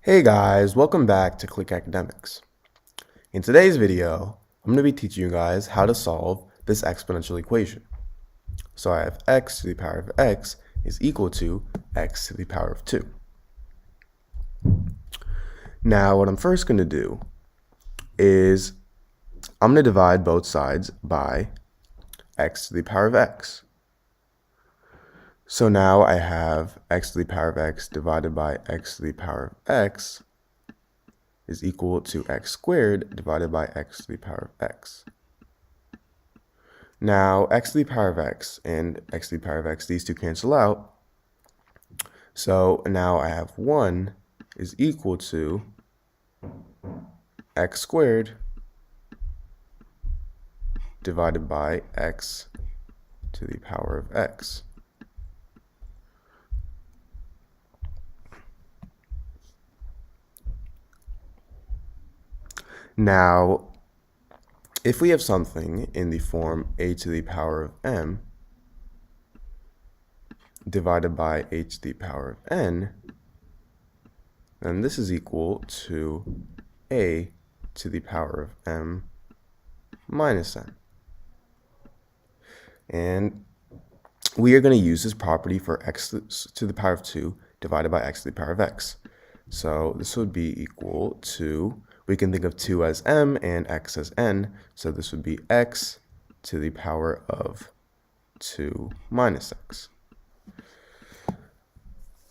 Hey guys, welcome back to Click Academics. In today's video, I'm going to be teaching you guys how to solve this exponential equation. So I have x to the power of x is equal to x to the power of 2. Now what I'm first going to do is I'm going to divide both sides by x to the power of x. So now I have x to the power of x divided by x to the power of x is equal to x squared divided by x to the power of x. Now, x to the power of x and x to the power of x, these two cancel out. So now I have 1 is equal to x squared divided by x to the power of x. Now, if we have something in the form a to the power of m divided by a to the power of n, then this is equal to a to the power of m minus n. And we are going to use this property for x to the power of 2 divided by x to the power of x. So this would be equal to, we can think of 2 as m and x as n, so this would be x to the power of 2 minus x.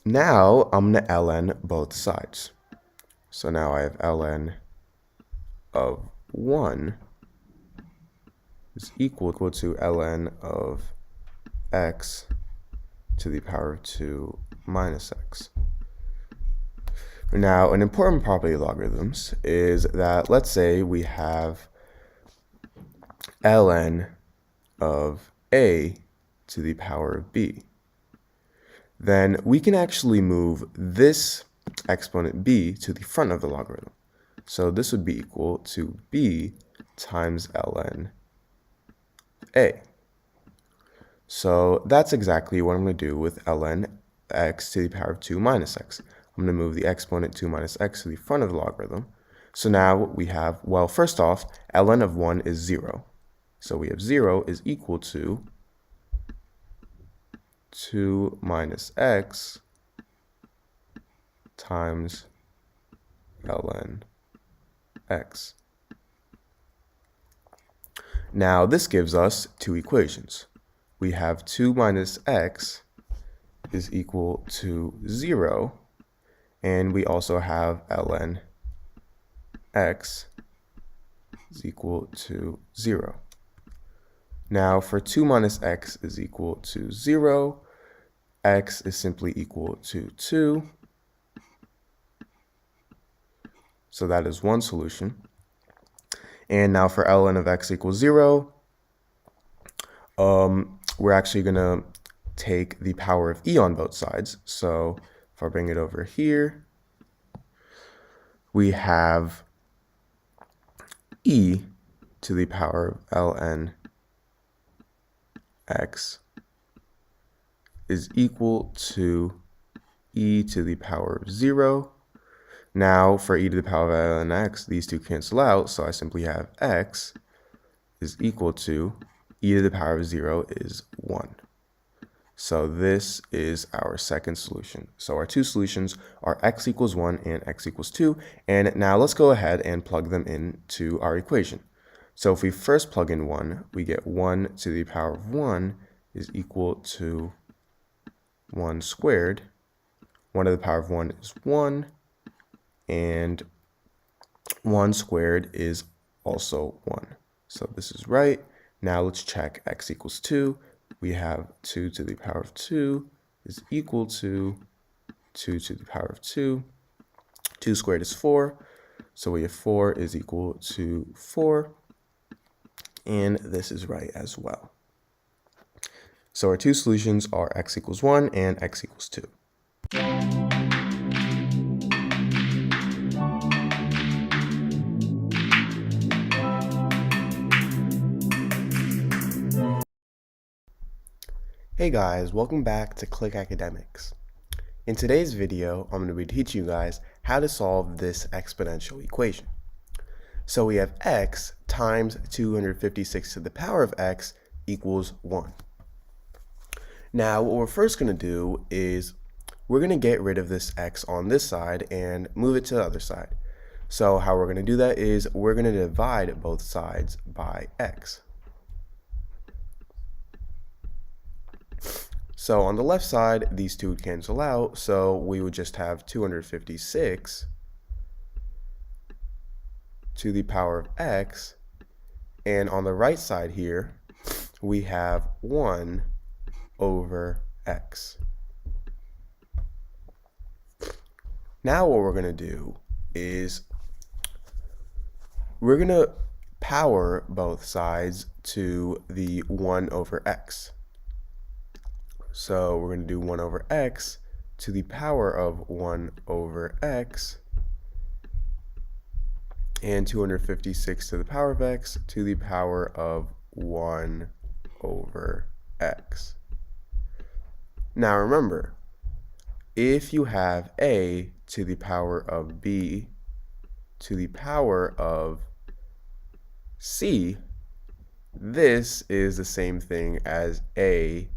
Now I'm going to ln both sides. So now I have ln of 1 is equal to ln of x to the power of 2 minus x. Now, an important property of logarithms is that, let's say we have ln of a to the power of b. Then we can actually move this exponent b to the front of the logarithm. So this would be equal to b times ln a. So that's exactly what I'm going to do with ln x to the power of 2 minus x. I'm going to move the exponent 2 minus x to the front of the logarithm. So now we have, well, first off, ln of 1 is 0. So we have 0 is equal to 2 minus x times ln x. Now this gives us two equations. We have 2 minus x is equal to 0, and we also have ln x is equal to 0. Now for 2 minus x is equal to 0, x is simply equal to 2. So that is one solution. And now for ln of x equals 0, we're actually going to take the power of e on both sides. So if I bring it over here, we have e to the power of ln x is equal to e to the power of 0. Now for e to the power of ln x, these two cancel out, so I simply have x is equal to e to the power of 0 is 1. So this is our second solution. So our two solutions are x equals 1 and x equals 2. And now let's go ahead and plug them into our equation. So if we first plug in 1, we get 1 to the power of 1 is equal to 1 squared. 1 to the power of 1 is 1. And 1 squared is also 1. So this is right. Now let's check x equals 2. We have 2 to the power of 2 is equal to 2 to the power of 2. 2 squared is 4. So we have 4 is equal to 4. And this is right as well. So our two solutions are x equals 1 and x equals 2. Hey guys, welcome back to Click Academics. In today's video, I'm going to be teaching you guys how to solve this exponential equation. So we have x times 256 to the power of x equals 1. Now what we're first going to do is we're going to get rid of this x on this side and move it to the other side. So how we're going to do that is we're going to divide both sides by x. So on the left side, these two would cancel out, so we would just have 256 to the power of x, and on the right side here, we have 1 over x. Now what we're going to do is we're going to power both sides to the 1 over x. So we're going to do 1 over x to the power of 1 over x, and 256 to the power of x to the power of 1 over x. Now remember, if you have a to the power of b to the power of c, this is the same thing as a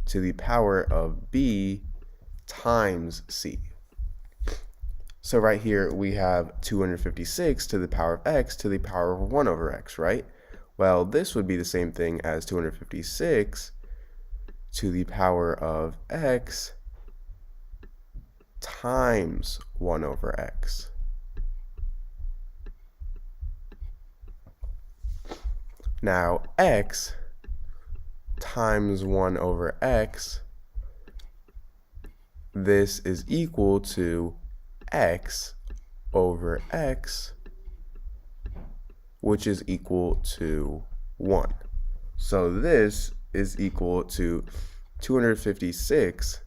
to the power of b times c. So right here we have 256 to the power of x to the power of 1 over x, right? Well, this would be the same thing as 256 to the power of x times 1 over x. Now x times 1 over x, this is equal to x over x, which is equal to 1. So this is equal to 256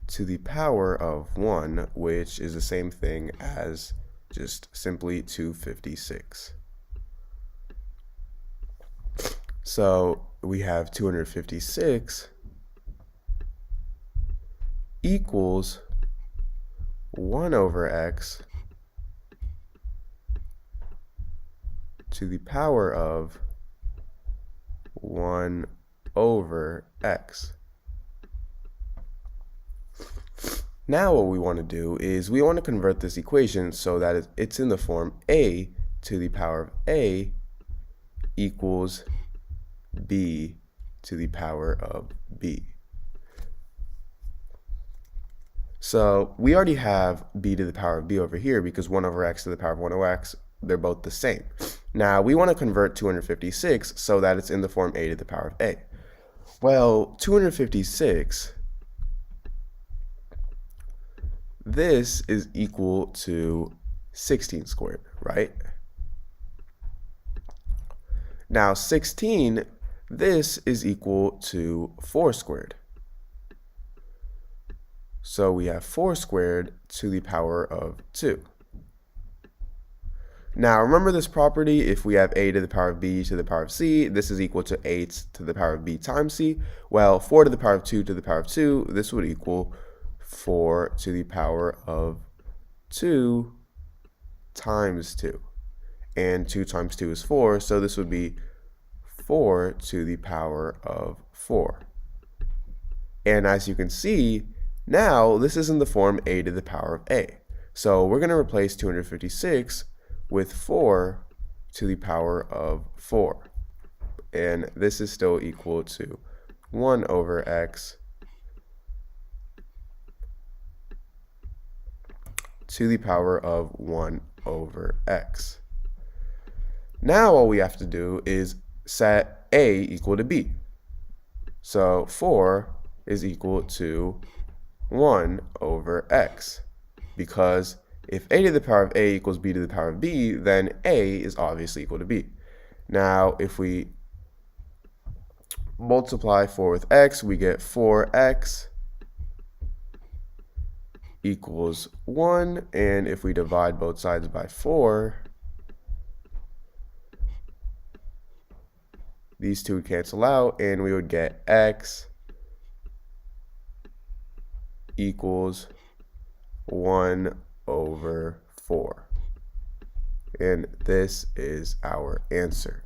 to the power of 1, which is the same thing as just simply 256. So we have 256 equals 1 over x to the power of 1 over x. Now what we want to do is we want to convert this equation so that it's in the form a to the power of a equals b to the power of b. So we already have b to the power of b over here because 1 over x to the power of 1 over x, they're both the same. Now we want to convert 256 so that it's in the form a to the power of a. Well, 256, this is equal to 16 squared, right? Now 16, this is equal to 4 squared. So we have 4 squared to the power of 2. Now remember this property, if we have a to the power of b to the power of c, this is equal to a to the power of b times c. Well, 4 to the power of 2 to the power of 2, this would equal 4 to the power of 2 times 2. And 2 times 2 is 4, so this would be 4 to the power of 4. And as you can see, now this is in the form a to the power of a. So we're going to replace 256 with 4 to the power of 4. And this is still equal to 1 over x to the power of 1 over x. Now all we have to do is set a equal to b. So 4 is equal to 1 over x, because if a to the power of a equals b to the power of b, then a is obviously equal to b. Now if we multiply 4 with x, we get 4x equals 1, and if we divide both sides by 4, these two would cancel out, and we would get x equals 1 over 4. And this is our answer.